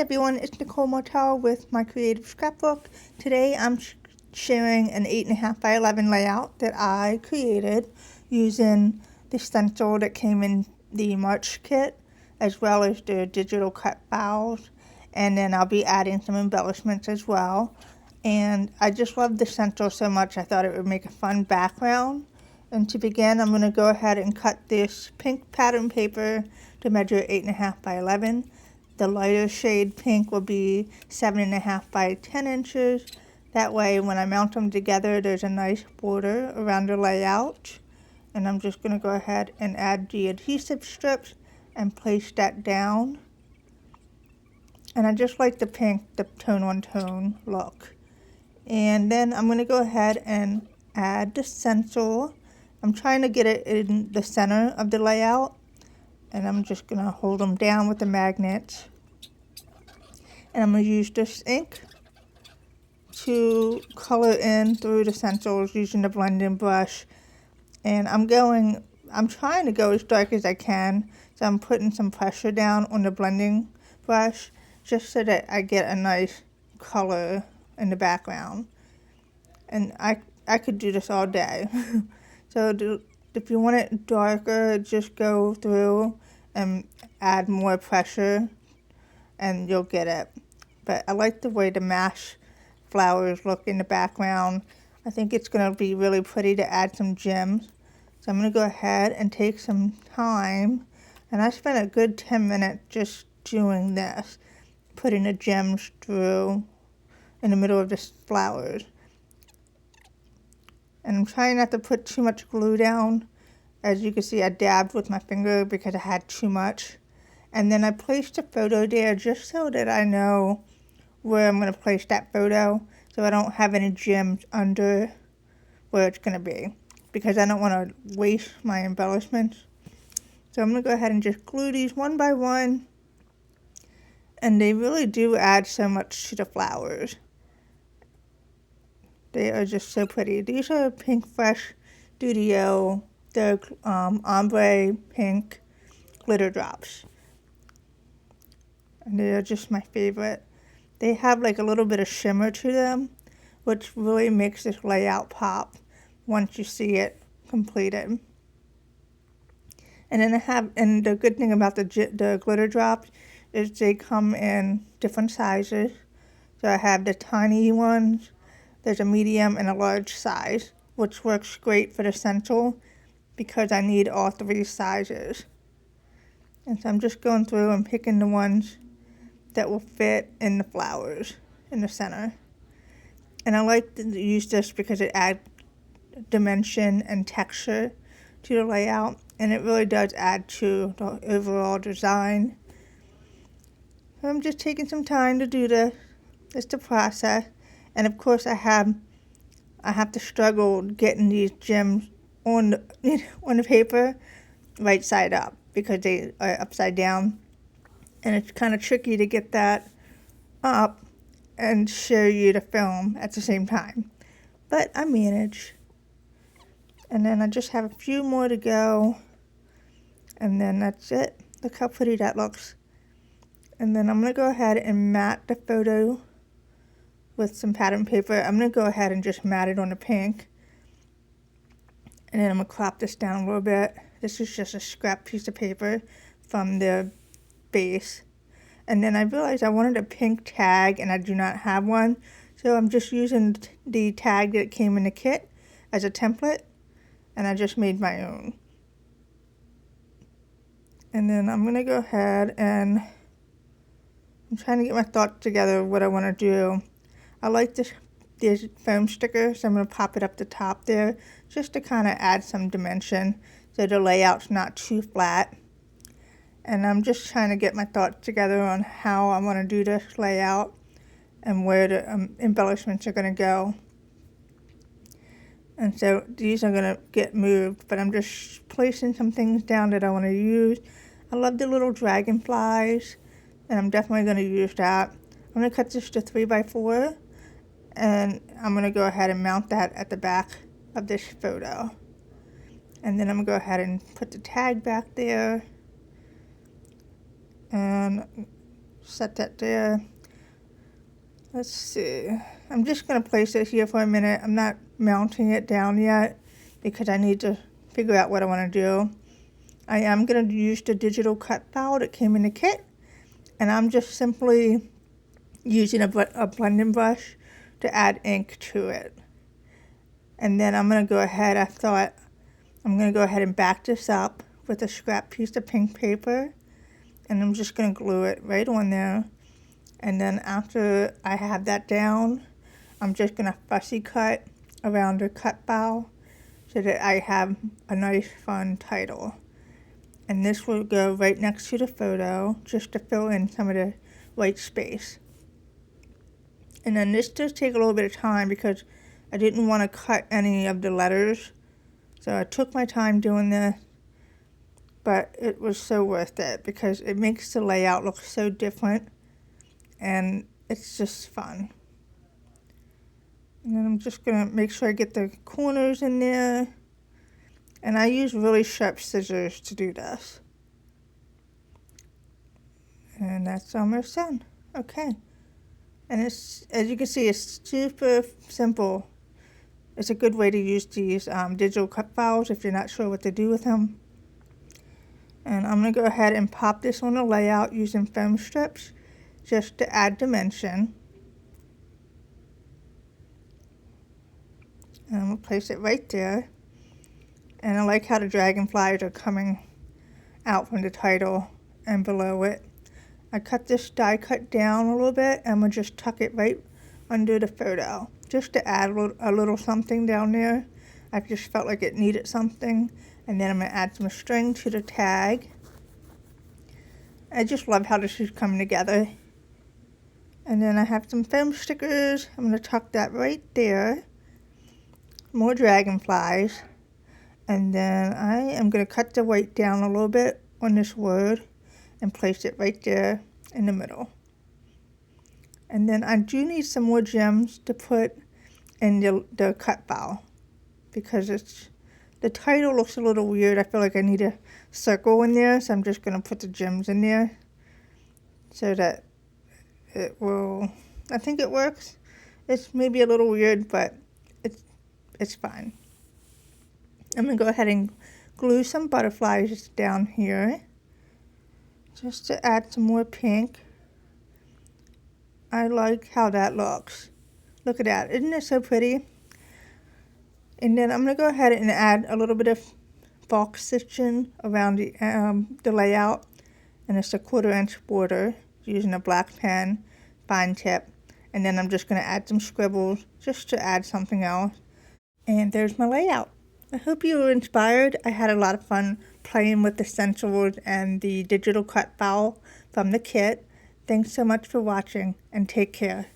everyone, it's Nicole Martel with My Creative Scrapbook. Today I'm sharing an 8.5 by 11 layout that I created using the stencil that came in the March kit, as well as the digital cut files, and then I'll be adding some embellishments as well. And I just love the stencil so much I thought it would make a fun background. And to begin, I'm going to go ahead and cut this pink pattern paper to measure 8.5 by 11. The lighter shade pink will be 7.5 by 10 inches. That way, when I mount them together, there's a nice border around the layout. And I'm just going to go ahead and add the adhesive strips and place that down. And I just like the pink, the tone-on-tone look. And then I'm going to go ahead and add the stencil. I'm trying to get it in the center of the layout. And I'm just going to hold them down with the magnets. And I'm going to use this ink to color in through the stencils using the blending brush. And I'm trying to go as dark as I can. So I'm putting some pressure down on the blending brush just so that I get a nice color in the background. And I could do this all day. So if you want it darker, just go through and add more pressure and you'll get it. But I like the way the mash flowers look in the background. I think it's going to be really pretty to add some gems. So I'm going to go ahead and take some time. And I spent a good 10 minutes just doing this, putting the gems through in the middle of the flowers. And I'm trying not to put too much glue down. As you can see, I dabbed with my finger because I had too much. And then I placed a photo there just so that I know where I'm going to place that photo, so I don't have any gems under where it's going to be, because I don't want to waste my embellishments. So I'm going to go ahead and just glue these one by one. And they really do add so much to the flowers. They are just so pretty. These are Pink Fresh Studio. They're ombre pink glitter drops. And they are just my favorite. They have like a little bit of shimmer to them, which really makes this layout pop once you see it completed. And then and the good thing about the glitter drops is they come in different sizes. So I have the tiny ones, there's a medium and a large size, which works great for the stencil because I need all three sizes. And so I'm just going through and picking the ones that will fit in the flowers in the center. And I like to use this because it adds dimension and texture to the layout, and it really does add to the overall design. So I'm just taking some time to do this. It's the process. And of course I have to struggle getting these gems on the paper right side up because they are upside down. And it's kind of tricky to get that up and show you the film at the same time. But I manage. And then I just have a few more to go. And then that's it. Look how pretty that looks. And then I'm going to go ahead and mat the photo with some pattern paper. I'm going to go ahead and just mat it on the pink. And then I'm going to crop this down a little bit. This is just a scrap piece of paper from the base. And then I realized I wanted a pink tag and I do not have one. So I'm just using the tag that came in the kit as a template. And I just made my own. And then I'm going to go ahead and I'm trying to get my thoughts together what I want to do. I like these foam stickers, so I'm going to pop it up the top there just to kind of add some dimension so the layout's not too flat. And I'm just trying to get my thoughts together on how I want to do this layout and where the embellishments are going to go. And so these are going to get moved, but I'm just placing some things down that I want to use. I love the little dragonflies, and I'm definitely going to use that. I'm going to cut this to 3x4, and I'm going to go ahead and mount that at the back of this photo. And then I'm going to go ahead and put the tag back there. And set that there. Let's see. I'm just going to place it here for a minute. I'm not mounting it down yet because I need to figure out what I want to do. I am going to use the digital cut file that came in the kit, and I'm just simply using a blending brush to add ink to it. And then I'm going to go ahead, I'm going to go ahead and back this up with a scrap piece of pink paper, and I'm just going to glue it right on there. And then after I have that down, I'm just going to fussy cut around the cut file so that I have a nice fun title. And this will go right next to the photo just to fill in some of the white space. And then this does take a little bit of time because I didn't want to cut any of the letters. So I took my time doing this, but it was so worth it because it makes the layout look so different. And it's just fun. And then I'm just going to make sure I get the corners in there. And I use really sharp scissors to do this. And that's almost done. Okay. And it's, as you can see, it's super simple. It's a good way to use these digital cut files if you're not sure what to do with them. And I'm going to go ahead and pop this on the layout using foam strips, just to add dimension. And we'll place it right there. And I like how the dragonflies are coming out from the title and below it. I cut this die cut down a little bit and we'll just tuck it right under the photo, just to add a little something down there. I just felt like it needed something. And then I'm going to add some string to the tag. I just love how this is coming together. And then I have some foam stickers. I'm going to tuck that right there. More dragonflies. And then I am going to cut the white down a little bit on this word and place it right there in the middle. And then I do need some more gems to put in the cut file because the title looks a little weird. I feel like I need a circle in there, so I'm just going to put the gems in there so that it will, I think it works. It's maybe a little weird, but it's fine. I'm going to go ahead and glue some butterflies down here just to add some more pink. I like how that looks. Look at that. Isn't it so pretty? And then I'm going to go ahead and add a little bit of box stitching around the layout. And it's a 1/4 inch border using a black pen, fine tip. And then I'm just going to add some scribbles just to add something else. And there's my layout. I hope you were inspired. I had a lot of fun playing with the stencils and the digital cut file from the kit. Thanks so much for watching and take care.